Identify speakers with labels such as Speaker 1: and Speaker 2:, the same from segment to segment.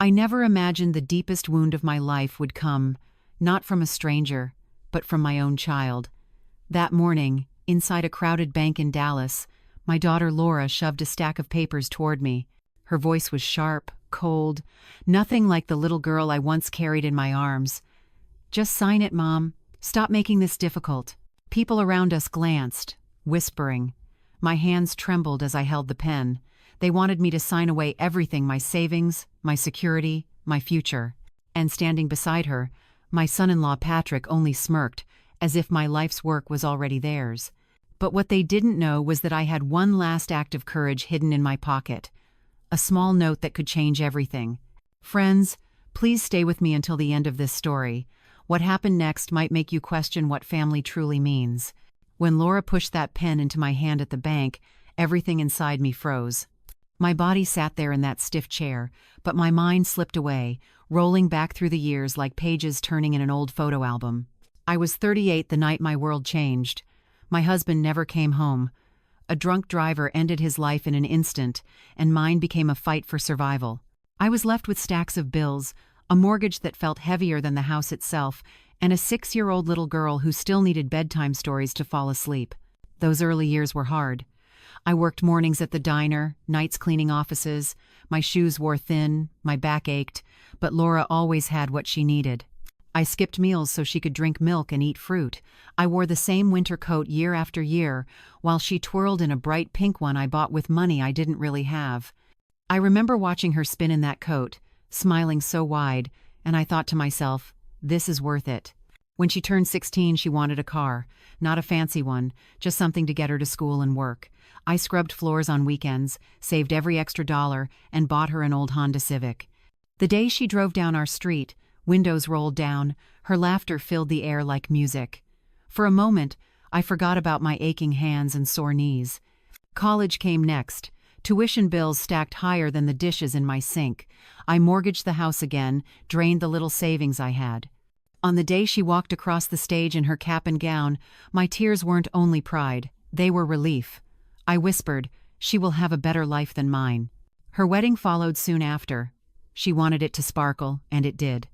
Speaker 1: I never imagined the deepest wound of my life would come, not from a stranger, but from my own child. That morning, inside a crowded bank in Dallas, my daughter Laura shoved a stack of papers toward me. Her voice was sharp, cold, nothing like the little girl I once carried in my arms. "Just sign it, Mom. Stop making this difficult." People around us glanced, whispering. My hands trembled as I held the pen. They wanted me to sign away everything, my savings, my security, my future. And standing beside her, my son-in-law Patrick only smirked, as if my life's work was already theirs. But what they didn't know was that I had one last act of courage hidden in my pocket. A small note that could change everything. Friends, please stay with me until the end of this story. What happened next might make you question what family truly means. When Laura pushed that pen into my hand at the bank, everything inside me froze. My body sat there in that stiff chair, but my mind slipped away, rolling back through the years like pages turning in an old photo album. I was 38 the night my world changed. My husband never came home. A drunk driver ended his life in an instant, and mine became a fight for survival. I was left with stacks of bills, a mortgage that felt heavier than the house itself, and a 6-year-old little girl who still needed bedtime stories to fall asleep. Those early years were hard. I worked mornings at the diner, nights cleaning offices. My shoes wore thin, my back ached, but Laura always had what she needed. I skipped meals so she could drink milk and eat fruit. I wore the same winter coat year after year, while she twirled in a bright pink one I bought with money I didn't really have. I remember watching her spin in that coat, smiling so wide, and I thought to myself, this is worth it. When she turned 16, she wanted a car, not a fancy one, just something to get her to school and work. I scrubbed floors on weekends, saved every extra dollar, and bought her an old Honda Civic. The day she drove down our street, windows rolled down, her laughter filled the air like music. For a moment, I forgot about my aching hands and sore knees. College came next. Tuition bills stacked higher than the dishes in my sink. I mortgaged the house again, drained the little savings I had. On the day she walked across the stage in her cap and gown, my tears weren't only pride, they were relief. I whispered, "She will have a better life than mine." Her wedding followed soon after. She wanted it to sparkle, and it did.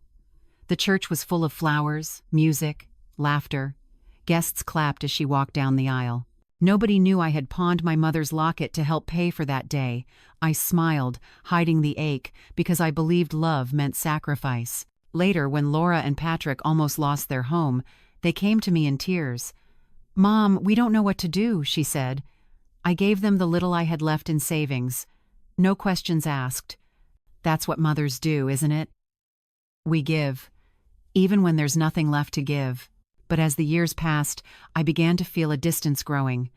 Speaker 1: The church was full of flowers, music, laughter. Guests clapped as she walked down the aisle. Nobody knew I had pawned my mother's locket to help pay for that day. I smiled, hiding the ache, because I believed love meant sacrifice. Later, when Laura and Patrick almost lost their home, they came to me in tears. "Mom, we don't know what to do," she said. I gave them the little I had left in savings. No questions asked. That's what mothers do, isn't it? We give, even when there's nothing left to give. But as the years passed, I began to feel a distance growing.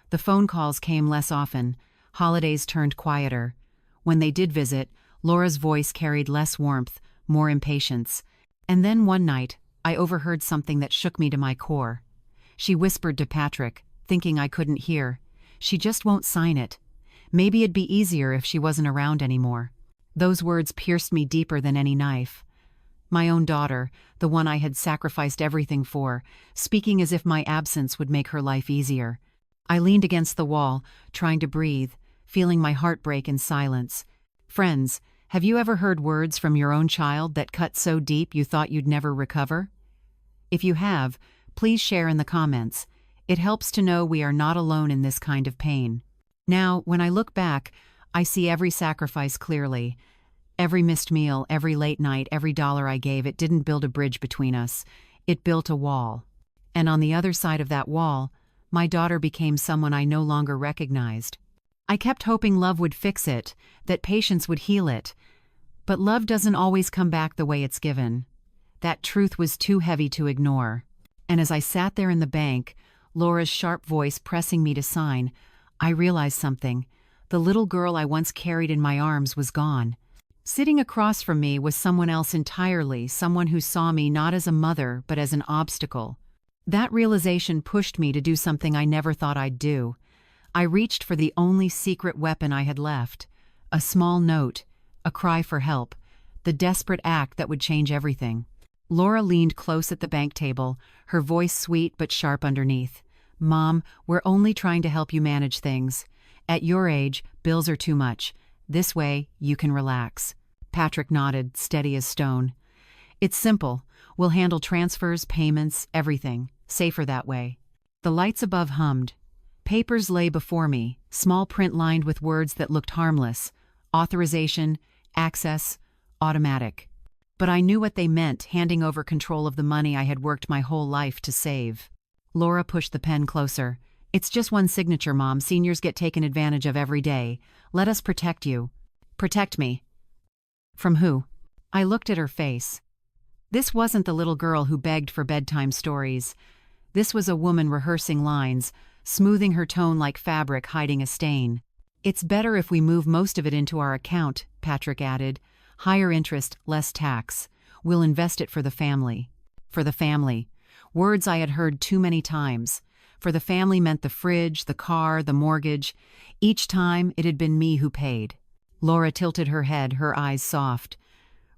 Speaker 1: The phone calls came less often. Holidays turned quieter. When they did visit, Laura's voice carried less warmth, more impatience. And then one night, I overheard something that shook me to my core. She whispered to Patrick, thinking I couldn't hear, "She just won't sign it. Maybe it'd be easier if she wasn't around anymore." Those words pierced me deeper than any knife. My own daughter, the one I had sacrificed everything for, speaking as if my absence would make her life easier. I leaned against the wall, trying to breathe, feeling my heart break in silence. Friends, have you ever heard words from your own child that cut so deep you thought you'd never recover? If you have, please share in the comments. It helps to know we are not alone in this kind of pain. Now, when I look back, I see every sacrifice clearly. Every missed meal, every late night, every dollar I gave, it didn't build a bridge between us. It built a wall. And on the other side of that wall, my daughter became someone I no longer recognized. I kept hoping love would fix it, that patience would heal it. But love doesn't always come back the way it's given. That truth was too heavy to ignore. And as I sat there in the bank, Laura's sharp voice pressing me to sign, I realized something. The little girl I once carried in my arms was gone. Sitting across from me was someone else entirely, someone who saw me not as a mother, but as an obstacle. That realization pushed me to do something I never thought I'd do. I reached for the only secret weapon I had left. A small note, a cry for help, the desperate act that would change everything. Laura leaned close at the bank table, her voice sweet but sharp underneath. "Mom, we're only trying to help you manage things. At your age, bills are too much. This way, you can relax." Patrick nodded, steady as stone. It's simple. We'll handle transfers, payments, everything. Safer that way. The lights above hummed. Papers lay before me, small print lined with words that looked harmless. Authorization, access, automatic. But I knew what they meant, handing over control of the money I had worked my whole life to save. Laura pushed the pen closer. It's just one signature, Mom. Seniors get taken advantage of every day. Let us protect you. Protect me. From who? I looked at her face. This wasn't the little girl who begged for bedtime stories. This was a woman rehearsing lines, smoothing her tone like fabric hiding a stain. It's better if we move most of it into our account, Patrick added. Higher interest, less tax. We'll invest it for the family. For the family. Words I had heard too many times. For the family meant the fridge, the car, the mortgage. Each time, it had been me who paid. Laura tilted her head, her eyes soft.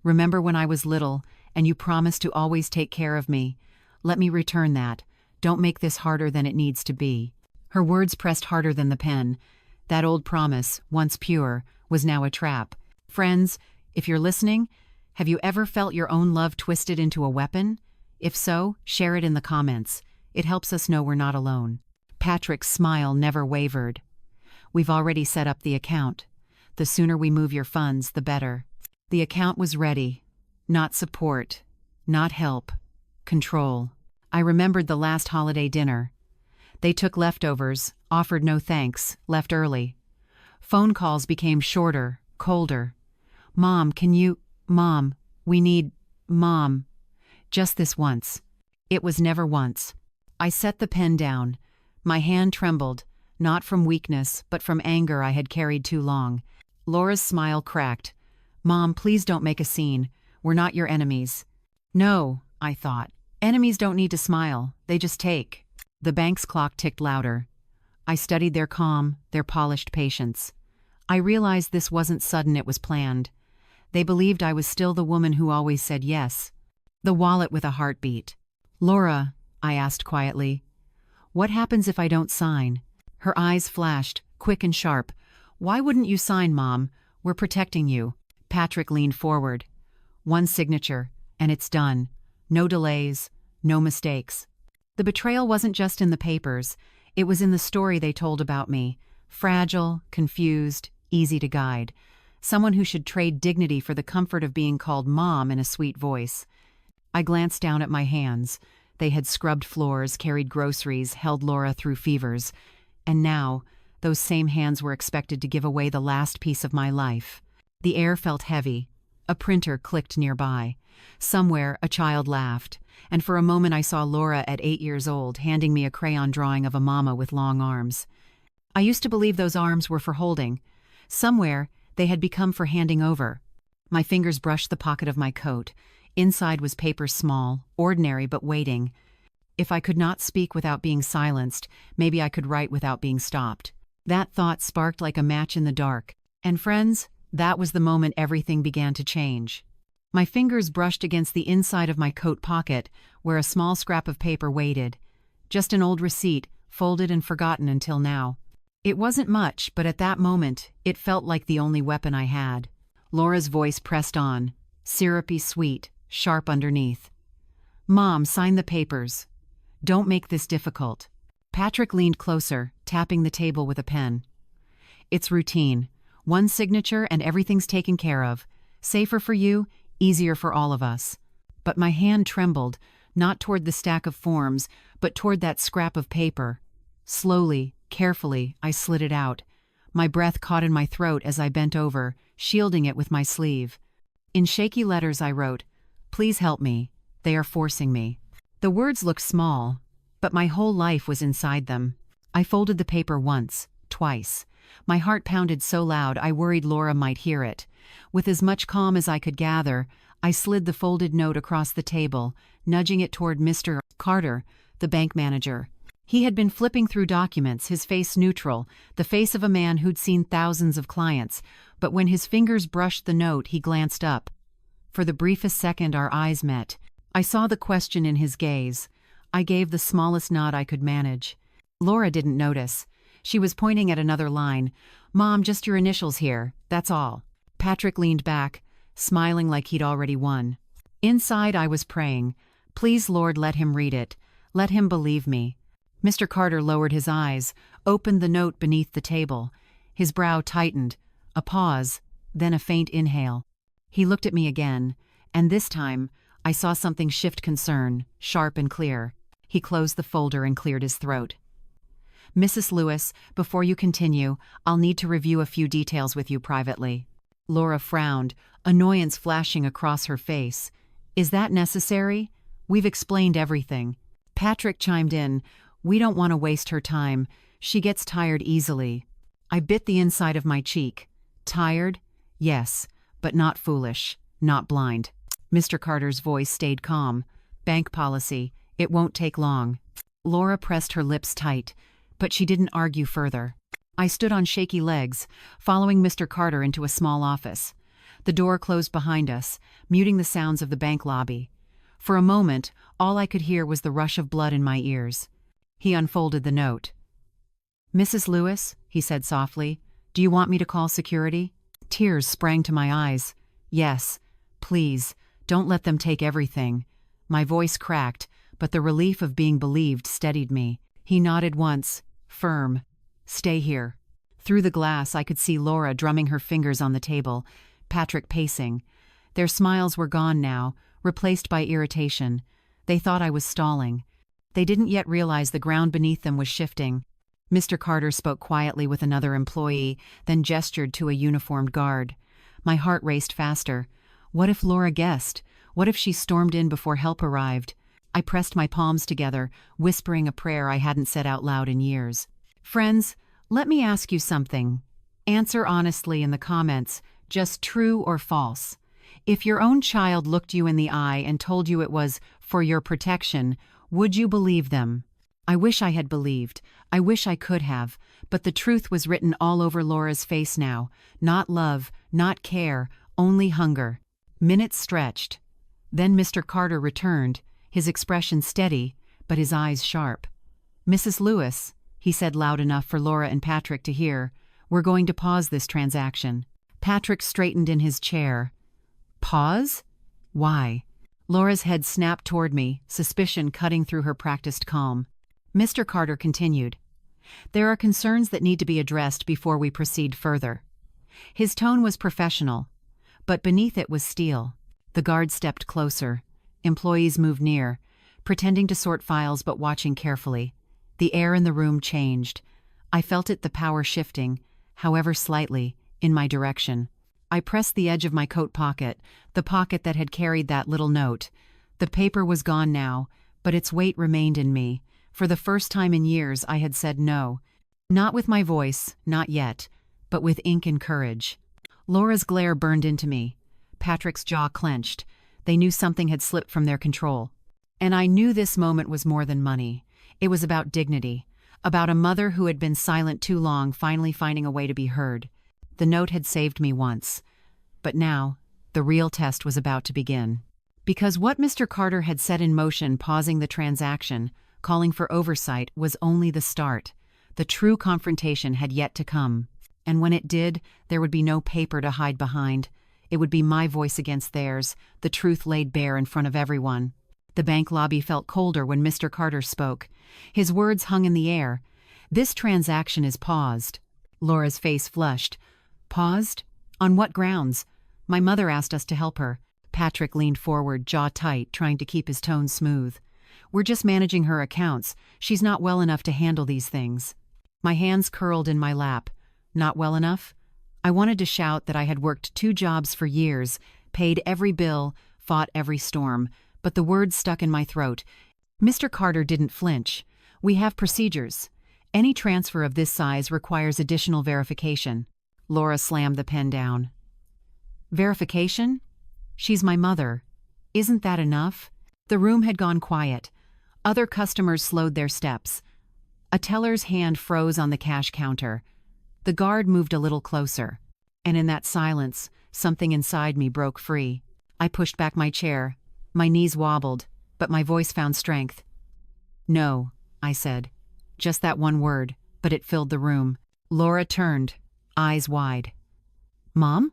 Speaker 1: Remember when I was little, and you promised to always take care of me? Let me return that. Don't make this harder than it needs to be. Her words pressed harder than the pen. That old promise, once pure, was now a trap. Friends, if you're listening, have you ever felt your own love twisted into a weapon? If so, share it in the comments. It helps us know we're not alone. Patrick's smile never wavered. We've already set up the account. The sooner we move your funds, the better. The account was ready. Not support. Not help. Control. I remembered the last holiday dinner. They took leftovers, offered no thanks, left early. Phone calls became shorter, colder. Mom, Mom, we need... Mom. Just this once. It was never once. I set the pen down. My hand trembled, not from weakness, but from anger I had carried too long. Laura's smile cracked. Mom, please don't make a scene. We're not your enemies. No, I thought. Enemies don't need to smile. They just take. The bank's clock ticked louder. I studied their calm, their polished patience. I realized this wasn't sudden, it was planned. They believed I was still the woman who always said yes. The wallet with a heartbeat. Laura, I asked quietly, what happens if I don't sign? Her eyes flashed, quick and sharp. Why wouldn't you sign, Mom? We're protecting you. Patrick leaned forward. One signature, and it's done. No delays, no mistakes. The betrayal wasn't just in the papers. It was in the story they told about me. Fragile, confused, easy to guide. Someone who should trade dignity for the comfort of being called Mom in a sweet voice. I glanced down at my hands. They had scrubbed floors, carried groceries, held Laura through fevers. And now, those same hands were expected to give away the last piece of my life. The air felt heavy. A printer clicked nearby. Somewhere, a child laughed. And for a moment I saw Laura at 8 years old, handing me a crayon drawing of a mama with long arms. I used to believe those arms were for holding. Somewhere, they had become for handing over. My fingers brushed the pocket of my coat. Inside was paper small, ordinary but waiting. If I could not speak without being silenced, maybe I could write without being stopped. That thought sparked like a match in the dark. And friends, that was the moment everything began to change. My fingers brushed against the inside of my coat pocket, where a small scrap of paper waited. Just an old receipt, folded and forgotten until now. It wasn't much, but at that moment, it felt like the only weapon I had. Laura's voice pressed on, syrupy sweet, sharp underneath. Mom, sign the papers. Don't make this difficult. Patrick leaned closer, tapping the table with a pen. It's routine. One signature and everything's taken care of. Safer for you, easier for all of us. But my hand trembled, not toward the stack of forms, but toward that scrap of paper. Slowly, carefully, I slid it out. My breath caught in my throat as I bent over, shielding it with my sleeve. In shaky letters I wrote, "Please help me. They are forcing me." The words looked small, but my whole life was inside them. I folded the paper once, twice. My heart pounded so loud I worried Laura might hear it. With as much calm as I could gather, I slid the folded note across the table, nudging it toward Mr. Carter, the bank manager. He had been flipping through documents, his face neutral, the face of a man who'd seen thousands of clients, but when his fingers brushed the note, he glanced up. For the briefest second our eyes met. I saw the question in his gaze. I gave the smallest nod I could manage. Laura didn't notice. She was pointing at another line. "Mom, just your initials here, that's all." Patrick leaned back, smiling like he'd already won. Inside, I was praying, "Please, Lord, let him read it. Let him believe me." Mr. Carter lowered his eyes, opened the note beneath the table. His brow tightened. A pause, then a faint inhale. He looked at me again, and this time, I saw something shift concern, sharp and clear. He closed the folder and cleared his throat. "Mrs. Lewis, before you continue, I'll need to review a few details with you privately." Laura frowned, annoyance flashing across her face. "Is that necessary? We've explained everything." Patrick chimed in, "We don't want to waste her time. She gets tired easily." I bit the inside of my cheek. Tired? Yes, but not foolish, not blind. Mr. Carter's voice stayed calm. "Bank policy. It won't take long." Laura pressed her lips tight, but she didn't argue further. I stood on shaky legs, following Mr. Carter into a small office. The door closed behind us, muting the sounds of the bank lobby. For a moment, all I could hear was the rush of blood in my ears. He unfolded the note. "Mrs. Lewis," he said softly, "do you want me to call security?" Tears sprang to my eyes. "Yes, please, don't let them take everything." My voice cracked, but the relief of being believed steadied me. He nodded once, firm. "Stay here." Through the glass, I could see Laura drumming her fingers on the table, Patrick pacing. Their smiles were gone now, replaced by irritation. They thought I was stalling. They didn't yet realize the ground beneath them was shifting. Mr. Carter spoke quietly with another employee, then gestured to a uniformed guard. My heart raced faster. What if Laura guessed? What if she stormed in before help arrived? I pressed my palms together, whispering a prayer I hadn't said out loud in years. "Friends, let me ask you something. Answer honestly in the comments, just true or false. If your own child looked you in the eye and told you it was for your protection, would you believe them?" I wish I had believed. I wish I could have, but the truth was written all over Laura's face now. Not love, not care, only hunger. Minutes stretched. Then Mr. Carter returned, his expression steady, but his eyes sharp. "Mrs. Lewis," he said loud enough for Laura and Patrick to hear, "we're going to pause this transaction." Patrick straightened in his chair. "Pause? Why?" Laura's head snapped toward me, suspicion cutting through her practiced calm. Mr. Carter continued, "There are concerns that need to be addressed before we proceed further." His tone was professional, but beneath it was steel. The guard stepped closer. Employees moved near, pretending to sort files but watching carefully. The air in the room changed. I felt it, the power shifting, however slightly, in my direction. I pressed the edge of my coat pocket, the pocket that had carried that little note. The paper was gone now, but its weight remained in me. For the first time in years, I had said no. Not with my voice, not yet, but with ink and courage. Laura's glare burned into me. Patrick's jaw clenched. They knew something had slipped from their control. And I knew this moment was more than money. It was about dignity, about a mother who had been silent too long finally finding a way to be heard. The note had saved me once. But now, the real test was about to begin. Because what Mr. Carter had set in motion, pausing the transaction, calling for oversight, was only the start. The true confrontation had yet to come. And when it did, there would be no paper to hide behind. It would be my voice against theirs, the truth laid bare in front of everyone. The bank lobby felt colder when Mr. Carter spoke. His words hung in the air. "This transaction is paused." Laura's face flushed. "Paused? On what grounds?" "My mother asked us to help her." Patrick leaned forward, jaw tight, trying to keep his tone smooth. "We're just managing her accounts. She's not well enough to handle these things." My hands curled in my lap. Not well enough? I wanted to shout that I had worked 2 jobs for years, paid every bill, fought every storm, but the words stuck in my throat. Mr. Carter didn't flinch. "We have procedures. Any transfer of this size requires additional verification." Laura slammed the pen down. "Verification? She's my mother. Isn't that enough?" The room had gone quiet. Other customers slowed their steps. A teller's hand froze on the cash counter. The guard moved a little closer. And in that silence, something inside me broke free. I pushed back my chair. My knees wobbled, but my voice found strength. "No," I said. Just that one word, but it filled the room. Laura turned, eyes wide. "Mom?"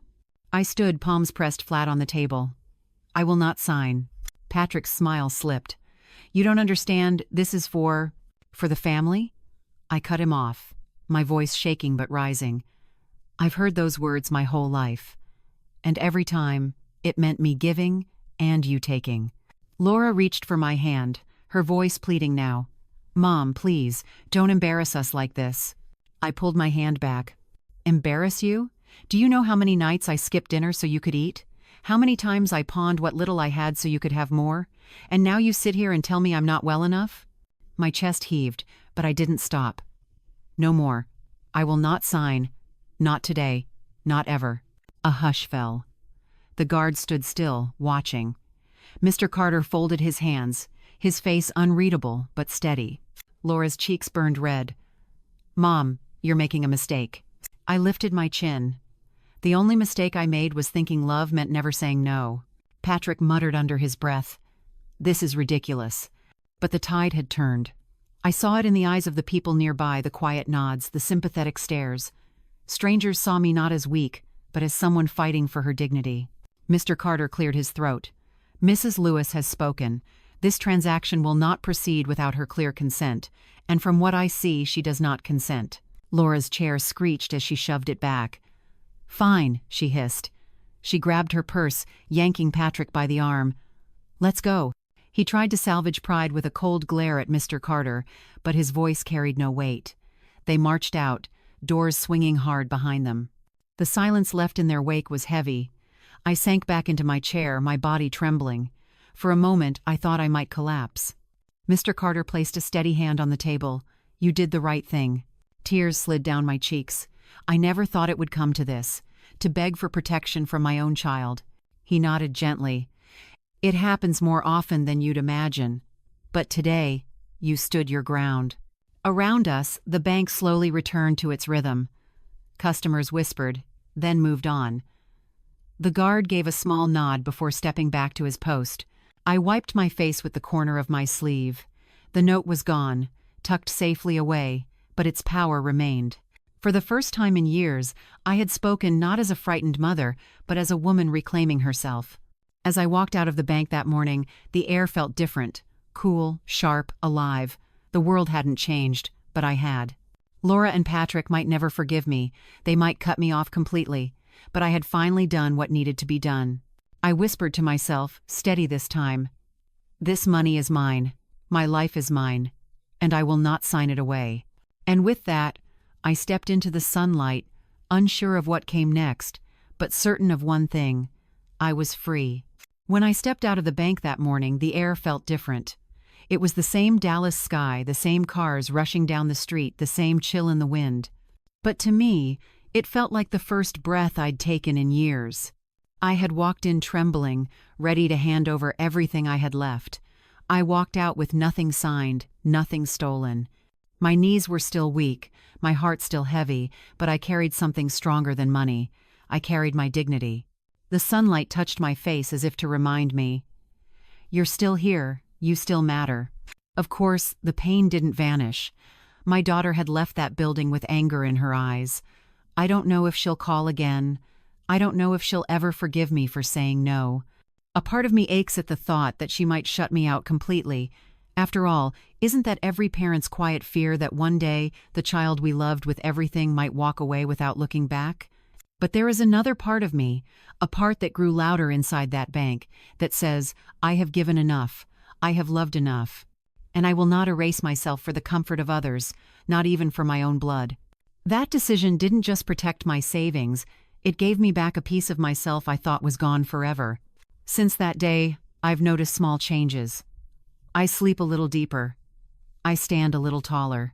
Speaker 1: I stood, palms pressed flat on the table. I will not sign. Patrick's smile slipped. You don't understand, this is for the family? I cut him off, my voice shaking but rising. I've heard those words my whole life. And every time, it meant me giving and you taking. Laura reached for my hand, her voice pleading now. Mom, please, don't embarrass us like this. I pulled my hand back. Embarrass you? Do you know how many nights I skipped dinner so you could eat? How many times I pawned what little I had so you could have more? And now you sit here and tell me I'm not well enough? My chest heaved, but I didn't stop. No more. I will not sign. Not today. Not ever. A hush fell. The guard stood still, watching. Mr. Carter folded his hands, his face unreadable but steady. Laura's cheeks burned red. Mom, you're making a mistake. I lifted my chin. The only mistake I made was thinking love meant never saying no. Patrick muttered under his breath. This is ridiculous. But the tide had turned. I saw it in the eyes of the people nearby, the quiet nods, the sympathetic stares. Strangers saw me not as weak, but as someone fighting for her dignity. Mr. Carter cleared his throat. Mrs. Lewis has spoken. This transaction will not proceed without her clear consent, and from what I see, she does not consent. Laura's chair screeched as she shoved it back. Fine, she hissed. She grabbed her purse, yanking Patrick by the arm. Let's go. He tried to salvage pride with a cold glare at Mr. Carter, but his voice carried no weight. They marched out, doors swinging hard behind them. The silence left in their wake was heavy. I sank back into my chair, my body trembling. For a moment, I thought I might collapse. Mr. Carter placed a steady hand on the table. You did the right thing. Tears slid down my cheeks. I never thought it would come to this, to beg for protection from my own child. He nodded gently. It happens more often than you'd imagine. But today, you stood your ground. Around us, the bank slowly returned to its rhythm. Customers whispered, then moved on. The guard gave a small nod before stepping back to his post. I wiped my face with the corner of my sleeve. The note was gone, tucked safely away, but its power remained. For the first time in years, I had spoken not as a frightened mother, but as a woman reclaiming herself. As I walked out of the bank that morning, the air felt different, cool, sharp, alive. The world hadn't changed, but I had. Laura and Patrick might never forgive me, they might cut me off completely, but I had finally done what needed to be done. I whispered to myself, steady this time. This money is mine, my life is mine, and I will not sign it away. And with that, I stepped into the sunlight, unsure of what came next, but certain of one thing. I was free. When I stepped out of the bank that morning, the air felt different. It was the same Dallas sky, the same cars rushing down the street, the same chill in the wind. But to me, it felt like the first breath I'd taken in years. I had walked in trembling, ready to hand over everything I had left. I walked out with nothing signed, nothing stolen. My knees were still weak, my heart still heavy, but I carried something stronger than money. I carried my dignity. The sunlight touched my face as if to remind me, you're still here, you still matter. Of course, the pain didn't vanish. My daughter had left that building with anger in her eyes. I don't know if she'll call again. I don't know if she'll ever forgive me for saying no. A part of me aches at the thought that she might shut me out completely. After all, isn't that every parent's quiet fear that one day the child we loved with everything might walk away without looking back? But there is another part of me, a part that grew louder inside that bank, that says, I have given enough, I have loved enough, and I will not erase myself for the comfort of others, not even for my own blood. That decision didn't just protect my savings, it gave me back a piece of myself I thought was gone forever. Since that day, I've noticed small changes. I sleep a little deeper. I stand a little taller.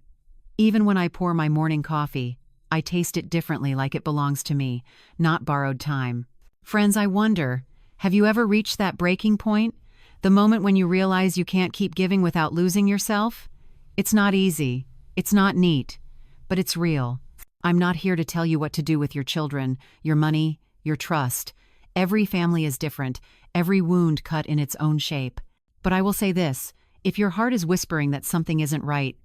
Speaker 1: Even when I pour my morning coffee, I taste it differently, like it belongs to me, not borrowed time. Friends, I wonder, have you ever reached that breaking point? The moment when you realize you can't keep giving without losing yourself? It's not easy. It's not neat. But it's real. I'm not here to tell you what to do with your children, your money, your trust. Every family is different, every wound cut in its own shape. But I will say this, if your heart is whispering that something isn't right,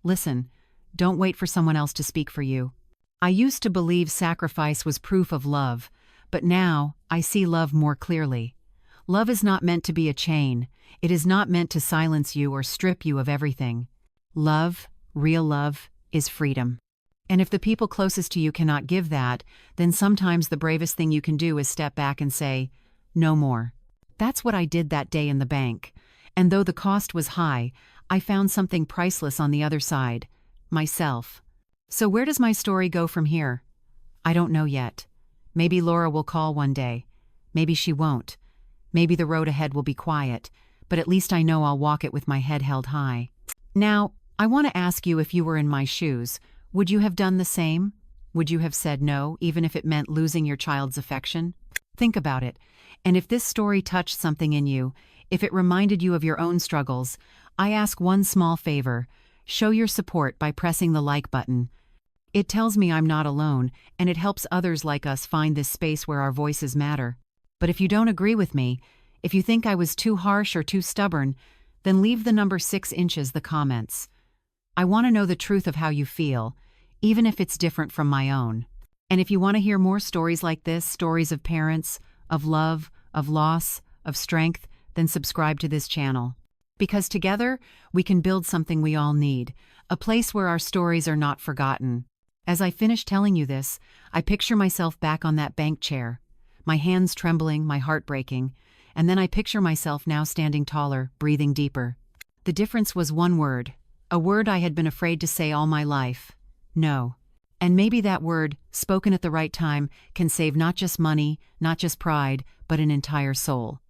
Speaker 1: listen, don't wait for someone else to speak for you. I used to believe sacrifice was proof of love, But now, I see love more clearly. Love is not meant to be a chain. It is not meant to silence you or strip you of everything. Love, real love, is freedom. And if the people closest to you cannot give that, then sometimes the bravest thing you can do is step back and say, no more. That's what I did that day in the bank. And though the cost was high, I found something priceless on the other side: myself. So where does my story go from here? I don't know yet. Maybe Laura will call one day. Maybe she won't. Maybe the road ahead will be quiet, but at least I know I'll walk it with my head held high. Now, I want to ask you, if you were in my shoes, would you have done the same? Would you have said no, even if it meant losing your child's affection? Think about it. And if this story touched something in you, if it reminded you of your own struggles, I ask one small favor: show your support by pressing the like button. It tells me I'm not alone, and it helps others like us find this space where our voices matter. But if you don't agree with me, if you think I was too harsh or too stubborn, then leave the number 6 inches the comments. I want to know the truth of how you feel, even if it's different from my own. And if you want to hear more stories like this, stories of parents, of love, of loss, of strength, then subscribe to this channel. Because together, we can build something we all need, a place where our stories are not forgotten. As I finish telling you this, I picture myself back on that bank chair, my hands trembling, my heart breaking, and then I picture myself now standing taller, breathing deeper. The difference was one word, a word I had been afraid to say all my life: no. And maybe that word, spoken at the right time, can save not just money, not just pride, but an entire soul.